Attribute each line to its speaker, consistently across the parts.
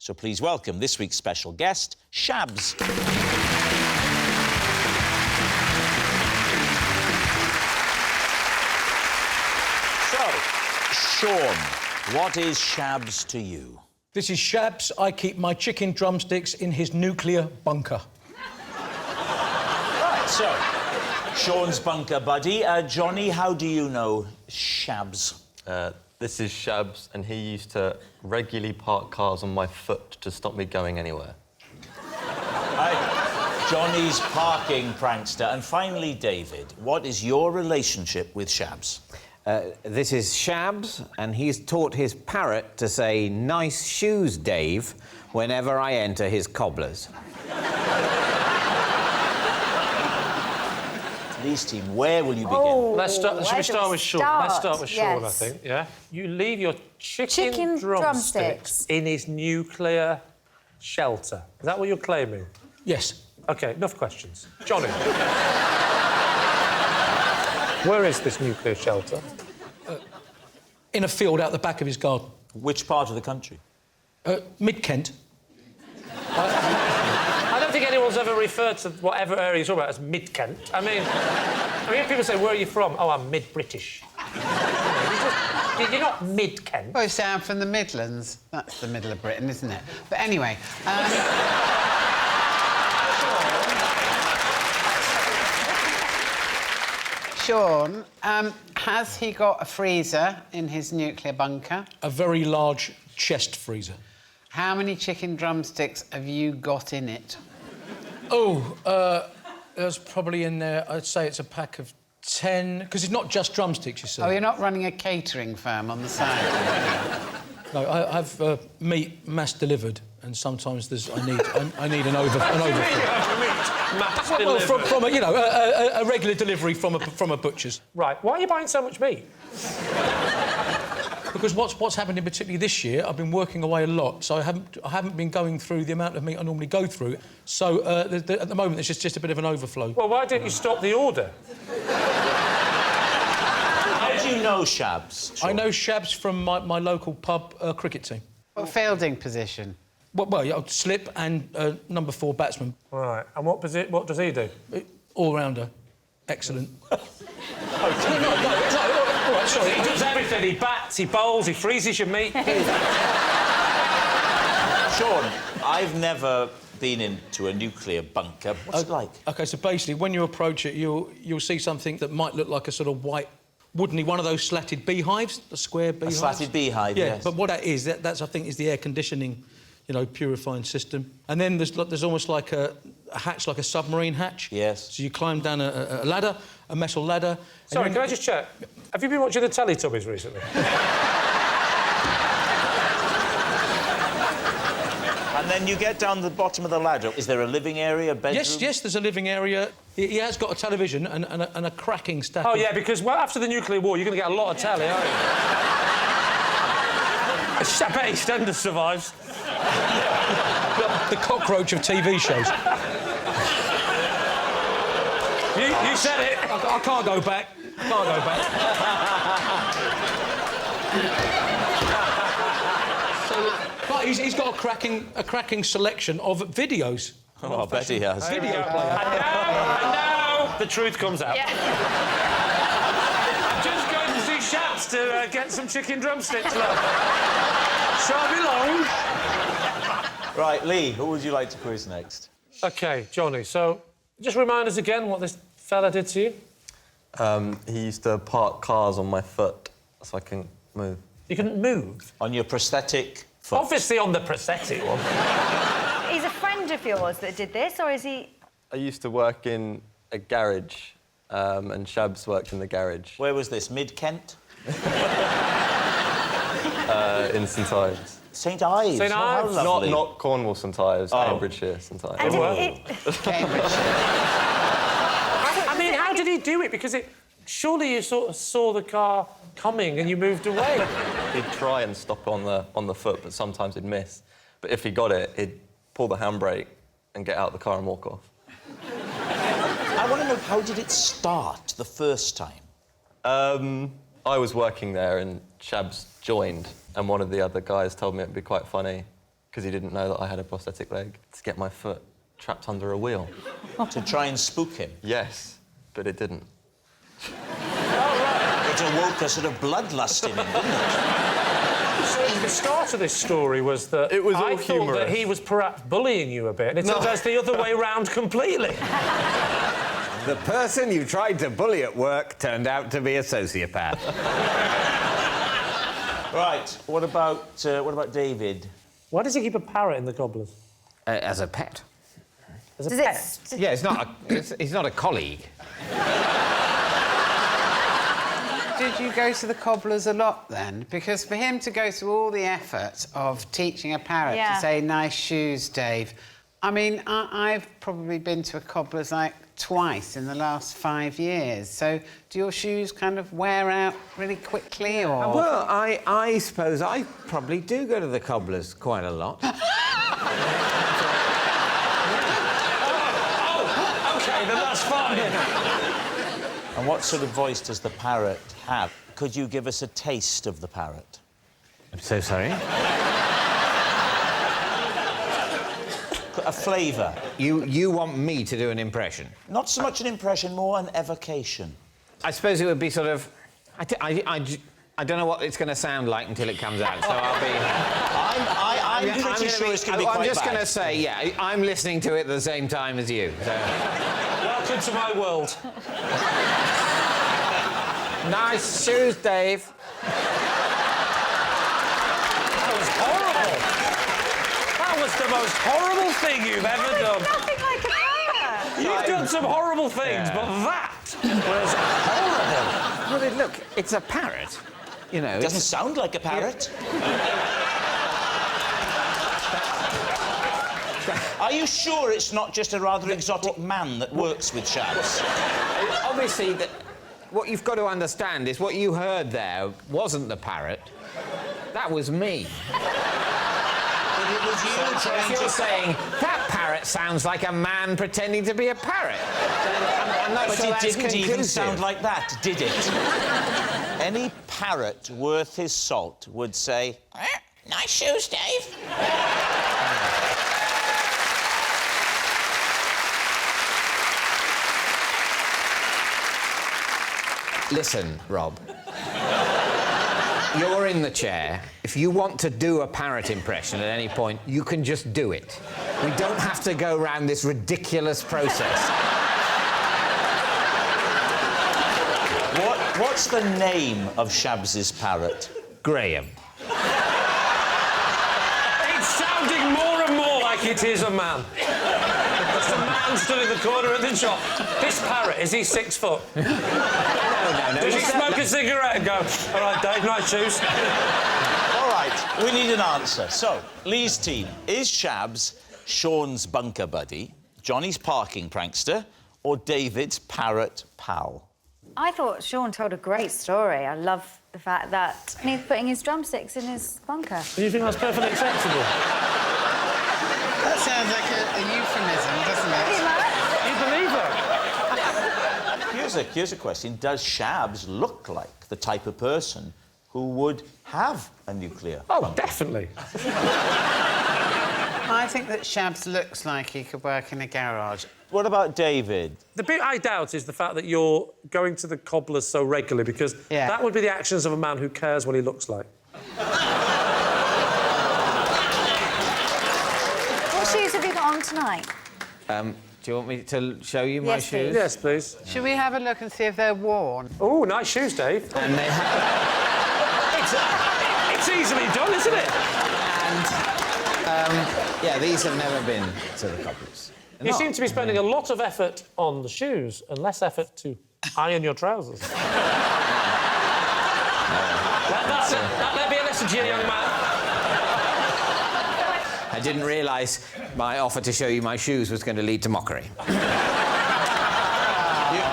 Speaker 1: So please welcome this week's special guest, Shabs. So, Shaun, what is Shabs to you?
Speaker 2: This is Shabs. I keep my chicken drumsticks in his nuclear bunker.
Speaker 1: Right, so, Shaun's bunker buddy. Jonnie, how do you know Shabs?
Speaker 3: This is Shabs, and he used to regularly park cars on my foot to stop me going anywhere.
Speaker 1: Jonnie's parking prankster. And finally, David, what is your relationship with Shabs?
Speaker 4: This is Shabs, and he's taught his parrot to say, "Nice shoes, Dave," whenever I enter his cobblers.
Speaker 1: Lee's team, where will you begin?
Speaker 5: Should we start with Shaun? Let's start with Shaun, I think, yeah? You leave your chicken drumsticks in his nuclear shelter. Is that what you're claiming?
Speaker 2: Yes.
Speaker 5: OK, enough questions. Jonnie. Where is this nuclear shelter?
Speaker 2: In a field out the back of his garden.
Speaker 1: Which part of the country?
Speaker 2: Mid-Kent.
Speaker 5: I don't think anyone's ever referred to whatever area you're talking about as Mid-Kent. I mean, people say, where are you from? Oh, I'm mid-British. You're not mid-Kent.
Speaker 6: Well, you say I'm from the Midlands. That's the middle of Britain, isn't it? But anyway... Shaun, has he got a freezer in his nuclear bunker?
Speaker 2: A very large chest freezer.
Speaker 6: How many chicken drumsticks have you got in it?
Speaker 2: There's probably in there, I'd say it's a pack of 10... Because it's not just drumsticks, you see.
Speaker 6: Oh, you're not running a catering firm on the side?
Speaker 2: No, I have meat mass-delivered, and sometimes I need an overflow. Well, from a, you know, a regular delivery from a butcher's.
Speaker 5: Right, why are you buying so much meat?
Speaker 2: Because what's happened, in particularly this year, I've been working away a lot, so I haven't been going through the amount of meat I normally go through. So at the moment, there's just a bit of an overflow.
Speaker 5: Well, why didn't you stop the order?
Speaker 1: How do you know Shabs, Shaun?
Speaker 2: I know Shabs from my local pub cricket team.
Speaker 6: What fielding position?
Speaker 2: Well, yeah, slip and number 4 batsman.
Speaker 5: Right, and what does he do?
Speaker 2: All-rounder. Excellent.
Speaker 5: All right, sorry. He does everything. He bats, he bowls, he freezes your meat.
Speaker 1: Shaun, I've never been into a nuclear bunker. What's it like?
Speaker 2: OK, so basically, when you approach it, you'll see something that might look like a sort of white, woodeny, one of those slatted beehives, the square beehives.
Speaker 1: A slatted beehive,
Speaker 2: yeah,
Speaker 1: yes.
Speaker 2: But what that is, that's, I think, is the air conditioning, you know, purifying system. And then there's almost like a hatch, like a submarine hatch.
Speaker 1: Yes.
Speaker 2: So you climb down a ladder, a metal ladder...
Speaker 5: Sorry, can I just check? Have you been watching the Teletubbies recently?
Speaker 1: And then you get down the bottom of the ladder. Is there a living area, a bedroom?
Speaker 2: Yes, there's a living area. He has got a television and a cracking stack.
Speaker 5: Oh, yeah, because, well, after the nuclear war, you're going to get a lot of telly, aren't you? I bet EastEnders survives.
Speaker 2: The cockroach of TV shows.
Speaker 5: You said it.
Speaker 2: I can't go back. But he's got a cracking selection of videos.
Speaker 1: Oh, I bet he has.
Speaker 2: Video player.
Speaker 5: I know. The truth comes out. Yeah. I'm just going to see Shabs to get some chicken drumsticks, love. Shall be long.
Speaker 1: Right, Lee, who would you like to quiz next?
Speaker 5: OK, Jonnie, so just remind us again what this fella did to you.
Speaker 3: He used to park cars on my foot so I couldn't move.
Speaker 5: You couldn't move?
Speaker 1: On your prosthetic foot?
Speaker 5: Obviously on the prosthetic one.
Speaker 7: He's a friend of yours that did this, or is he...?
Speaker 3: I used to work in a garage, and Shabs worked in the garage.
Speaker 1: Where was this, Mid-Kent?
Speaker 3: In St Ives.
Speaker 1: St Ives?
Speaker 5: St Ives?
Speaker 3: Not Cornwall St Ives, Cambridgeshire St Ives.
Speaker 5: I mean, how did he do it? Because surely you sort of saw the car coming and you moved away.
Speaker 3: He'd try and stop on the foot, but sometimes he'd miss. But if he got it, he'd pull the handbrake and get out of the car and walk off.
Speaker 1: I want to know, how did it start the first time?
Speaker 3: I was working there and Shabs joined, and one of the other guys told me it'd be quite funny because he didn't know that I had a prosthetic leg, to get my foot trapped under a wheel.
Speaker 1: To try and spook him?
Speaker 3: Yes, but it didn't.
Speaker 1: It awoke a sort of bloodlust in him, didn't it?
Speaker 5: So the start of this story was that
Speaker 3: It was all
Speaker 5: I thought
Speaker 3: humorous.
Speaker 5: that he was perhaps bullying you a bit, and it turns out it's the other way round completely.
Speaker 4: The person you tried to bully at work turned out to be a sociopath.
Speaker 1: Right, what about David?
Speaker 5: Why does he keep a parrot in the cobblers?
Speaker 4: As a pet.
Speaker 5: As a
Speaker 7: Does
Speaker 5: pet?
Speaker 7: it...
Speaker 4: Yeah, he's not a colleague.
Speaker 6: Did you go to the cobblers a lot then? Because for him to go through all the effort of teaching a parrot
Speaker 7: Yeah.
Speaker 6: to say nice shoes, Dave, I mean, I've probably been to a cobbler's like twice in the last 5 years. So do your shoes kind of wear out really quickly, or...?
Speaker 4: Well, I suppose I probably do go to the cobblers quite a lot.
Speaker 5: OK, then that's fine.
Speaker 1: And what sort of voice does the parrot have? Could you give us a taste of the parrot?
Speaker 4: I'm so sorry.
Speaker 1: A flavour?
Speaker 4: You want me to do an impression?
Speaker 1: Not so much an impression, more an evocation.
Speaker 4: I suppose it would be sort of... I don't know what it's going to sound like until it comes out, so I'll be...
Speaker 1: I'm pretty sure it's going to be quite
Speaker 4: I'm just
Speaker 1: bad.
Speaker 4: going to say, yeah, I'm listening to it at the same time as you, so...
Speaker 5: Welcome to my world.
Speaker 4: Nice shoes, Dave.
Speaker 5: That was horrible. That was the most horrible thing you've ever done.
Speaker 7: Nothing like a parrot.
Speaker 5: You've done some horrible things, but that was horrible.
Speaker 4: Well, look, it's a parrot. You know,
Speaker 1: It doesn't sound like a parrot. Are you sure it's not just a rather exotic man that works with Shabs?
Speaker 4: obviously, what you've got to understand is what you heard there wasn't the parrot. That was me.
Speaker 1: But it was you
Speaker 4: So if
Speaker 1: trying
Speaker 4: you're
Speaker 1: to...
Speaker 4: saying, that parrot sounds like a man pretending to be a parrot, then I'm not
Speaker 1: But
Speaker 4: sure
Speaker 1: it
Speaker 4: that's
Speaker 1: didn't even
Speaker 4: conclusive.
Speaker 1: sound like that, did it? Any parrot worth his salt would say, nice shoes, Dave.
Speaker 4: Listen, Rob. You're in the chair. If you want to do a parrot impression at any point, you can just do it. We don't have to go round this ridiculous process.
Speaker 1: What's the name of Shabs's parrot?
Speaker 4: Graham.
Speaker 5: It's sounding more and more like it is a man. It's a man stood in the corner of the shop. This parrot, is he 6 foot?
Speaker 4: No.
Speaker 5: Does he smoke a cigarette and go, all right, Dave, nice shoes?
Speaker 1: All right, we need an answer. So, Lee's team, is Shabs Shaun's bunker buddy, Johnny's parking prankster, or David's parrot pal?
Speaker 7: I thought Shaun told a great story. I love the fact that he's putting his drumsticks in his bunker.
Speaker 5: Do you think that's perfectly acceptable?
Speaker 6: That sounds like a euphemism, doesn't it?
Speaker 5: You believe her?
Speaker 1: Here's a question. Does Shabs look like the type of person who would have a nuclear
Speaker 5: Oh, definitely.
Speaker 6: I think that Shabs looks like he could work in a garage.
Speaker 1: What about David?
Speaker 5: The bit I doubt is the fact that you're going to the cobblers so regularly, because
Speaker 6: Yeah.
Speaker 5: that would be the actions of a man who cares what he looks like.
Speaker 7: What shoes have you got on tonight?
Speaker 4: Do you want me to show you my
Speaker 7: Yes,
Speaker 4: shoes?
Speaker 7: please.
Speaker 5: Yes, please.
Speaker 6: Should we have a look and see if they're worn?
Speaker 5: Oh, nice shoes, Dave.
Speaker 4: And they have...
Speaker 5: It's easily done, isn't it?
Speaker 4: Yeah, these have never been to the cobblers.
Speaker 5: You seem to be spending a lot of effort on the shoes and less effort to iron your trousers. That may be a lesson to you, young man.
Speaker 4: I didn't realise my offer to show you my shoes was going to lead to mockery.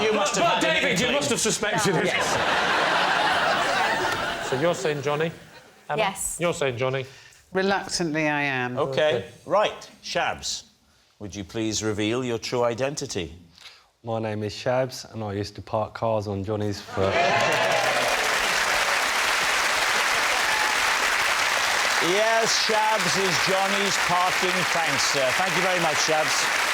Speaker 1: You must have
Speaker 5: But,
Speaker 1: had an
Speaker 5: David, you
Speaker 1: inkling.
Speaker 5: must have suspected it.
Speaker 4: Yes.
Speaker 5: So you're saying Johnny? Emma?
Speaker 7: Yes.
Speaker 5: You're saying Johnny?
Speaker 6: Reluctantly, I am.
Speaker 1: OK, right. Shabs, would you please reveal your true identity?
Speaker 8: My name is Shabs, and I used to park cars on Johnny's foot.
Speaker 1: Yes, Shabs is Johnny's parking prankster. Thank you very much, Shabs.